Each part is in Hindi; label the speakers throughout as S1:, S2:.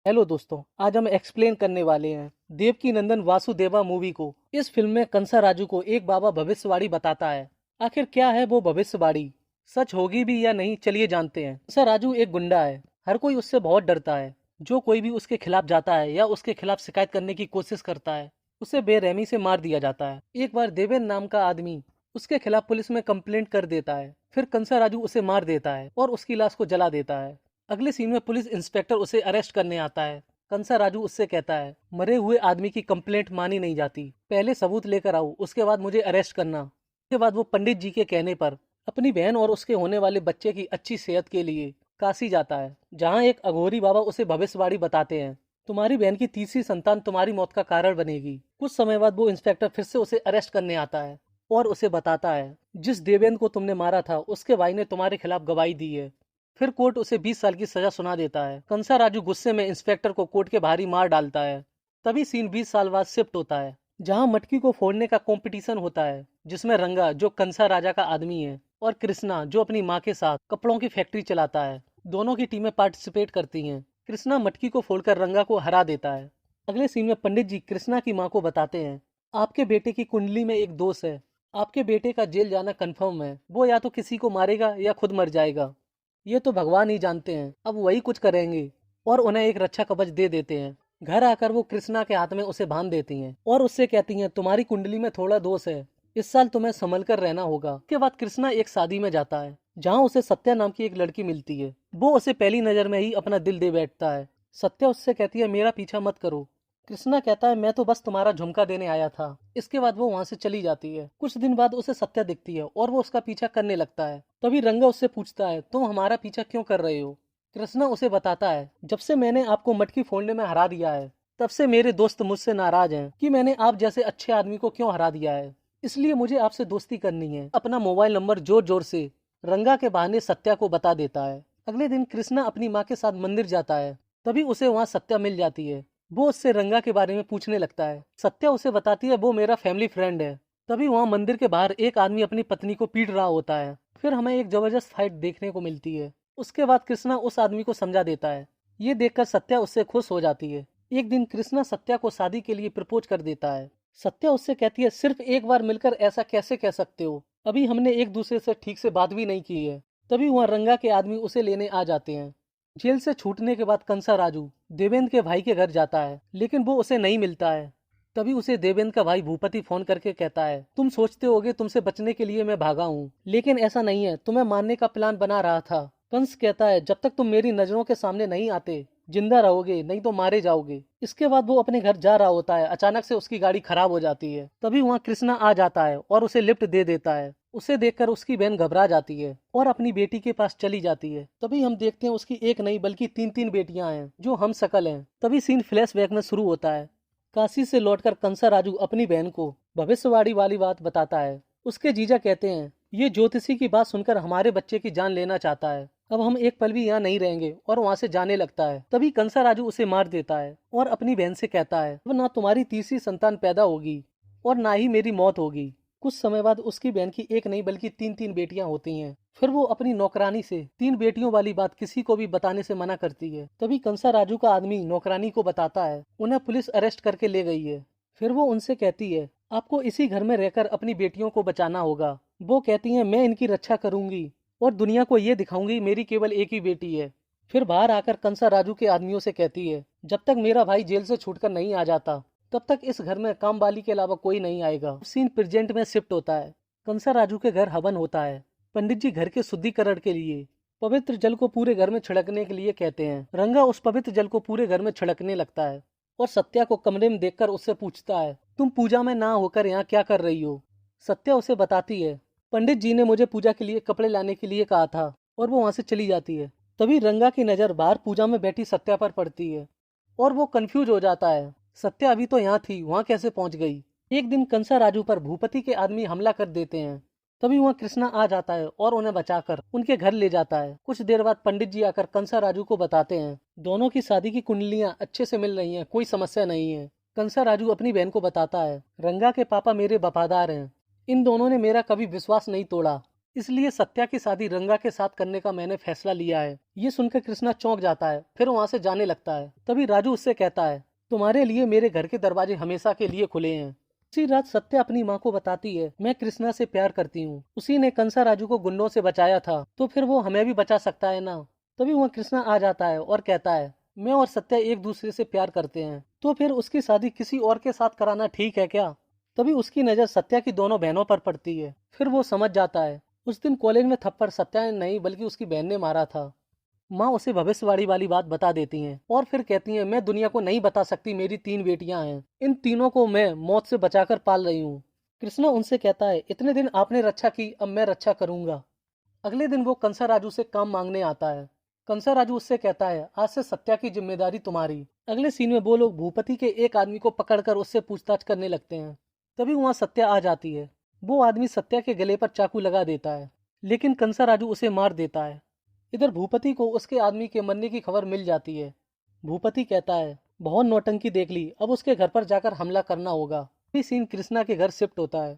S1: हेलो दोस्तों, आज हम एक्सप्लेन करने वाले हैं देवकी नंदन वासुदेवा मूवी को। इस फिल्म में कंसा राजू को एक बाबा भविष्यवाणी बताता है। आखिर क्या है वो भविष्यवाणी, सच होगी भी या नहीं, चलिए जानते हैं। कंसा राजू एक गुंडा है, हर कोई उससे बहुत डरता है। जो कोई भी उसके खिलाफ जाता है या उसके खिलाफ शिकायत करने की कोशिश करता है उसे बेरहमी से मार दिया जाता है। एक बार देवेन नाम का आदमी उसके खिलाफ पुलिस में कंप्लेंट कर देता है, फिर कंसा राजू उसे मार देता है और उसकी लाश को जला देता है। अगले सीन में पुलिस इंस्पेक्टर उसे अरेस्ट करने आता है। कंसा राजू उससे कहता है, मरे हुए आदमी की कंप्लेंट मानी नहीं जाती, पहले सबूत लेकर आओ, उसके बाद मुझे अरेस्ट करना। उसके बाद वो पंडित जी के कहने पर अपनी बहन और उसके होने वाले बच्चे की अच्छी सेहत के लिए काशी जाता है, जहाँ एक अघोरी बाबा उसे भविष्यवाणी बताते हैं, तुम्हारी बहन की तीसरी संतान तुम्हारी मौत का कारण बनेगी। कुछ समय बाद वो इंस्पेक्टर फिर से उसे अरेस्ट करने आता है और उसे बताता है, जिस देवेंद्र को तुमने मारा था उसके भाई ने तुम्हारे खिलाफ गवाही दी है। फिर कोर्ट उसे 20 साल की सजा सुना देता है। कंसा राजू गुस्से में इंस्पेक्टर को कोर्ट के बाहर ही मार डालता है। तभी सीन 20 साल बाद शिफ्ट होता है, जहां मटकी को फोड़ने का कंपटीशन होता है, जिसमें रंगा जो कंसा राजा का आदमी है और कृष्णा जो अपनी माँ के साथ कपड़ों की फैक्ट्री चलाता है, दोनों की टीमें पार्टिसिपेट करती हैं। कृष्णा मटकी को फोड़कर रंगा को हरा देता है। अगले सीन में पंडित जी कृष्णा की माँ को बताते हैं, आपके बेटे की कुंडली में एक दोष है, आपके बेटे का जेल जाना कंफर्म है, वो या तो किसी को मारेगा या खुद मर जाएगा। ये तो भगवान ही जानते हैं, अब वही कुछ करेंगे। और उन्हें एक रक्षा कवच दे देते हैं। घर आकर वो कृष्णा के हाथ में उसे बांध देती हैं और उससे कहती हैं, तुम्हारी कुंडली में थोड़ा दोष है, इस साल तुम्हें संभल कर रहना होगा। उसके बाद कृष्णा एक शादी में जाता है, जहाँ उसे सत्या नाम की एक लड़की मिलती है। वो उसे पहली नजर में ही अपना दिल दे बैठता है। सत्या उससे कहती है, मेरा पीछा मत करो। कृष्णा कहता है, मैं तो बस तुम्हारा झुमका देने आया था। इसके बाद वो वहां से चली जाती है। कुछ दिन बाद उसे सत्या दिखती है और वो उसका पीछा करने लगता है। तभी रंगा उससे पूछता है, तुम हमारा पीछा क्यों कर रहे हो। कृष्णा उसे बताता है, जब से मैंने आपको मटकी फोड़ने में हरा दिया है, तब से मेरे दोस्त मुझसे नाराज हैं कि मैंने आप जैसे अच्छे आदमी को क्यों हरा दिया है। इसलिए मुझे आपसे दोस्ती करनी है। अपना मोबाइल नंबर जोर जोर से रंगा के बहाने सत्या को बता देता है। अगले दिन कृष्णा अपनी माँ के साथ मंदिर जाता है। तभी उसे वहाँ सत्या मिल जाती है। वो उससे रंगा के बारे में पूछने लगता है। सत्या उसे बताती है, वो मेरा फैमिली फ्रेंड है। तभी वहाँ मंदिर के बाहर एक आदमी अपनी पत्नी को पीट रहा होता है। फिर हमें एक जबरदस्त फाइट देखने को मिलती है। उसके बाद कृष्णा उस आदमी को समझा देता है। ये देखकर सत्या उससे खुश हो जाती है। एक दिन कृष्णा सत्या को शादी के लिए प्रपोज कर देता है। सत्या उससे कहती है, सिर्फ एक बार मिलकर ऐसा कैसे कह सकते हो, अभी हमने एक दूसरे से ठीक से बात भी नहीं की है। तभी वहाँ रंगा के आदमी उसे लेने आ जाते हैं। जेल से छूटने के बाद कंसा राजू देवेंद्र के भाई के घर जाता है, लेकिन वो उसे नहीं मिलता है। तभी उसे देवेंद्र का भाई भूपति फोन करके कहता है, तुम सोचते होगे तुमसे बचने के लिए मैं भागा हूँ, लेकिन ऐसा नहीं है, तुम्हें मारने का प्लान बना रहा था। कंस कहता है, जब तक तुम मेरी नजरों के सामने नहीं आते जिंदा रहोगे, नहीं तो मारे जाओगे। इसके बाद वो अपने घर जा रहा होता है, अचानक से उसकी गाड़ी खराब हो जाती है। तभी वहाँ कृष्णा आ जाता है और उसे लिफ्ट दे देता है। उसे देखकर उसकी बहन घबरा जाती है और अपनी बेटी के पास चली जाती है। तभी हम देखते हैं उसकी एक नहीं बल्कि तीन तीन बेटियां हैं जो हम शकल हैं। तभी सीन फ्लैशबैक में शुरू होता है। काशी से लौटकर कंसा राजू अपनी बहन को भविष्यवाणी वाली बात बताता है। उसके जीजा कहते हैं, ये ज्योतिषी की बात सुनकर हमारे बच्चे की जान लेना चाहता है, अब हम एक पल भी यहाँ नहीं रहेंगे, और वहाँ से जाने लगता है। तभी कंसा राजू उसे मार देता है और अपनी बहन से कहता है, अब ना तुम्हारी तीसरी संतान पैदा होगी और ना ही मेरी मौत होगी। कुछ समय बाद उसकी बहन की एक नहीं बल्कि तीन तीन बेटियां होती हैं। फिर वो अपनी नौकरानी से तीन बेटियों वाली बात किसी को भी बताने से मना करती है। तभी कंसा राजू का आदमी नौकरानी को बताता है, उन्हें पुलिस अरेस्ट करके ले गई है। फिर वो उनसे कहती है, आपको इसी घर में रहकर अपनी बेटियों को बचाना होगा। वो कहती है, मैं इनकी रक्षा करूंगी और दुनिया को ये दिखाऊंगी मेरी केवल एक ही बेटी है। फिर बाहर आकर कंसा राजू के आदमियों से कहती है, जब तक मेरा भाई जेल से छूटकर नहीं आ जाता तब तक इस घर में काम वाली के अलावा कोई नहीं आएगा। सीन प्रेजेंट में शिफ्ट होता है। कंसा राजू के घर हवन होता है। पंडित जी घर के शुद्धिकरण के लिए पवित्र जल को पूरे घर में छिड़कने के लिए कहते हैं। रंगा उस पवित्र जल को पूरे घर में छिड़कने लगता है और सत्या को कमरे में देखकर उससे पूछता है, तुम पूजा में ना होकर यहाँ क्या कर रही हो। सत्या उसे बताती है, पंडित जी ने मुझे पूजा के लिए कपड़े लाने के लिए कहा था, और वो वहां से चली जाती है। तभी रंगा की नजर बाहर पूजा में बैठी सत्या पर पड़ती है और वो कंफ्यूज हो जाता है। सत्या अभी तो यहाँ थी, वहाँ कैसे पहुंच गई। एक दिन कंसा राजू पर भूपति के आदमी हमला कर देते हैं। तभी वहाँ कृष्णा आ जाता है और उन्हें बचाकर उनके घर ले जाता है। कुछ देर बाद पंडित जी आकर कंसा राजू को बताते हैं, दोनों की शादी की कुंडलियां अच्छे से मिल रही हैं, कोई समस्या नहीं है। कंसा राजू अपनी बहन को बताता है, रंगा के पापा मेरे वफादार हैं, इन दोनों ने मेरा कभी विश्वास नहीं तोड़ा। इसलिए सत्या की शादी रंगा के साथ करने का मैंने फैसला लिया है। ये सुनकर कृष्णा चौंक जाता है, फिर वहाँ से जाने लगता है। तभी राजू उससे कहता है, तुम्हारे लिए मेरे घर के दरवाजे हमेशा के लिए खुले हैं। उसी रात सत्या अपनी माँ को बताती है, मैं कृष्णा से प्यार करती हूँ, उसी ने कंसा राजू को गुंडों से बचाया था, तो फिर वो हमें भी बचा सकता है ना। तभी वहाँ कृष्णा आ जाता है और कहता है, मैं और सत्या एक दूसरे से प्यार करते हैं, तो फिर उसकी शादी किसी और के साथ कराना ठीक है क्या। तभी उसकी नजर सत्या की दोनों बहनों पर पड़ती है। फिर वो समझ जाता है, उस दिन कॉलेज में थप्पड़ सत्या ने नहीं बल्कि उसकी बहन ने मारा था। माँ उसे भविष्यवाणी वाली बात बता देती हैं और फिर कहती हैं, मैं दुनिया को नहीं बता सकती मेरी 3 बेटियां हैं, इन तीनों को मैं मौत से बचाकर पाल रही हूँ। कृष्णा उनसे कहता है, इतने दिन आपने रक्षा की, अब मैं रक्षा करूंगा। अगले दिन वो कंसा राजू से काम मांगने आता है। कंसा राजू उससे कहता है, आज से सत्या की जिम्मेदारी तुम्हारी। अगले सीन में वो लोग भूपति के एक आदमी को पकड़कर उससे पूछताछ करने लगते हैं। तभी वहाँ सत्या आ जाती है। वो आदमी सत्या के गले पर चाकू लगा देता है, लेकिन कंसा राजू उसे मार देता है। इधर भूपति को उसके आदमी के मरने की खबर मिल जाती है। भूपति कहता है, बहुत नौटंकी देख ली, अब उसके घर पर जाकर हमला करना होगा। ये सीन कृष्णा के घर शिफ्ट होता है।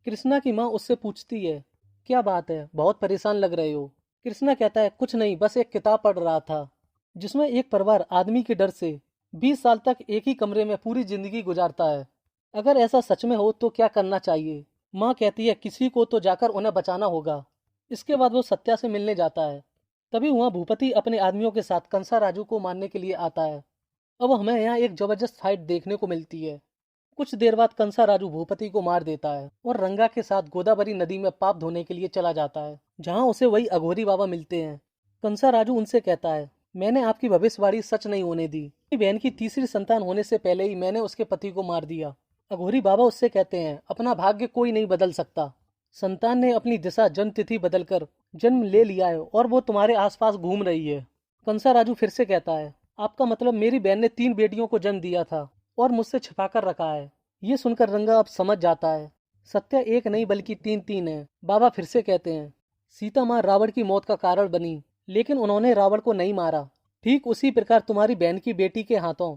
S1: कृष्णा की माँ उससे पूछती है, क्या बात है, बहुत परेशान लग रहे हो। कृष्णा कहता है, कुछ नहीं, बस एक किताब पढ़ रहा था जिसमें एक परिवार आदमी के डर से 20 साल तक एक ही कमरे में पूरी जिंदगी गुजारता है। अगर ऐसा सच में हो तो क्या करना चाहिए। माँ कहती है, किसी को तो जाकर उन्हें बचाना होगा। इसके बाद वो सत्या से मिलने जाता है। तभी वहाँ भूपति अपने आदमियों के साथ कंसा राजू को मारने के लिए आता है। अब हमें यहाँ एक जबरदस्त फाइट देखने को मिलती है। कुछ देर बाद कंसा राजू भूपति को मार देता है और रंगा के साथ गोदावरी नदी में पाप धोने के लिए चला जाता है, जहाँ उसे वही अघोरी बाबा मिलते हैं। कंसा राजू उनसे कहता है, मैंने आपकी भविष्यवाणी सच नहीं होने दी। मेरी बहन की तीसरी संतान होने से पहले ही मैंने उसके पति को मार दिया। अघोरी बाबा उससे कहते हैं, अपना भाग्य कोई नहीं बदल सकता। संतान ने अपनी दिशा जन्म तिथि बदलकर जन्म ले लिया है और वो तुम्हारे आसपास घूम रही है। कंसा राजू फिर से कहता है, आपका मतलब मेरी बहन ने 3 बेटियों को जन्म दिया था और मुझसे छिपाकर रखा है। ये सुनकर रंगा अब समझ जाता है, सत्या एक नहीं बल्कि 3 है। बाबा फिर से कहते हैं, सीता माँ रावण की मौत का कारण बनी, लेकिन उन्होंने रावण को नहीं मारा। ठीक उसी प्रकार तुम्हारी बहन की बेटी के हाथों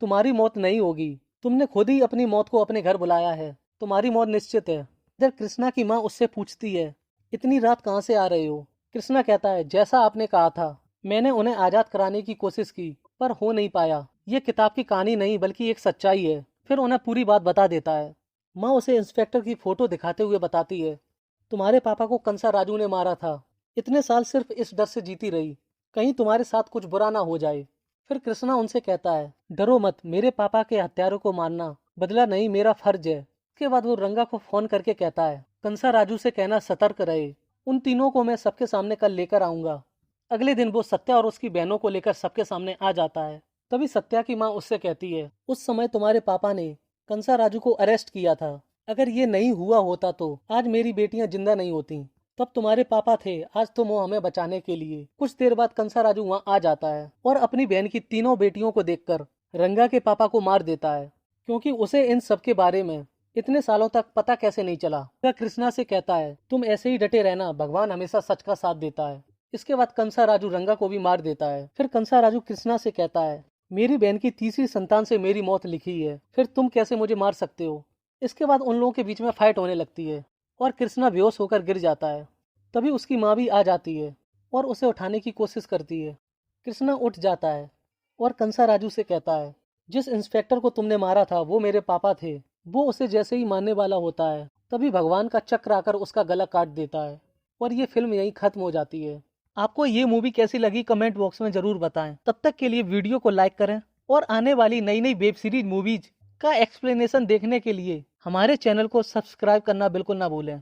S1: तुम्हारी मौत नहीं होगी। तुमने खुद ही अपनी मौत को अपने घर बुलाया है, तुम्हारी मौत निश्चित है। इधर कृष्णा की माँ उससे पूछती है, इतनी रात कहाँ से आ रहे हो। कृष्णा कहता है, जैसा आपने कहा था, मैंने उन्हें आजाद कराने की कोशिश की पर हो नहीं पाया। ये किताब की कहानी नहीं बल्कि एक सच्चाई है। फिर उन्हें पूरी बात बता देता है। माँ उसे इंस्पेक्टर की फोटो दिखाते हुए बताती है, तुम्हारे पापा को कंसा राजू ने मारा था। इतने साल सिर्फ इस डर से जीती रही, कहीं तुम्हारे साथ कुछ बुरा ना हो जाए। फिर कृष्णा उनसे कहता है, डरो मत, मेरे पापा के हत्यारों को मारना बदला नहीं, मेरा फर्ज है। उसके बाद वो रंगा को फोन करके कहता है, कंसा राजू से कहना सतर्क रहे, उन तीनों को मैं सबके सामने कल लेकर आऊंगा। अगले दिन वो सत्या और उसकी बहनों को लेकर सबके सामने आ जाता है। तभी सत्या की माँ उससे कहती है, उस समय तुम्हारे पापा ने कंसा राजू को अरेस्ट किया था। अगर ये नहीं हुआ होता तो आज मेरी बेटियां जिंदा नहीं होती। तब तुम्हारे पापा थे, आज तुम हो हमें बचाने के लिए। कुछ देर बाद कंसा राजू वहाँ आ जाता है और अपनी बहन की तीनों बेटियों को देखकर रंगा के पापा को मार देता है, क्योंकि उसे इन सब के बारे में इतने सालों तक पता कैसे नहीं चला। वह कृष्णा से कहता है, तुम ऐसे ही डटे रहना, भगवान हमेशा सच का साथ देता है। इसके बाद कंसा राजू रंगा को भी मार देता है। फिर कंसा राजू कृष्णा से कहता है, मेरी बहन की तीसरी संतान से मेरी मौत लिखी है, फिर तुम कैसे मुझे मार सकते हो। इसके बाद उन लोगों के बीच में फाइट होने लगती है और कृष्णा बेहोश होकर गिर जाता है। तभी उसकी माँ भी आ जाती है और उसे उठाने की कोशिश करती है। कृष्णा उठ जाता है और कंसा राजू से कहता है, जिस इंस्पेक्टर को तुमने मारा था वो मेरे पापा थे। वो उसे जैसे ही मारने वाला होता है, तभी भगवान का चक्र आकर उसका गला काट देता है और ये फिल्म यहीं खत्म हो जाती है। आपको ये मूवी कैसी लगी कमेंट बॉक्स में जरूर बताएं। तब तक के लिए वीडियो को लाइक करें और आने वाली नई नई वेब सीरीज मूवीज का एक्सप्लेनेशन देखने के लिए हमारे चैनल को सब्सक्राइब करना बिल्कुल ना भूलें।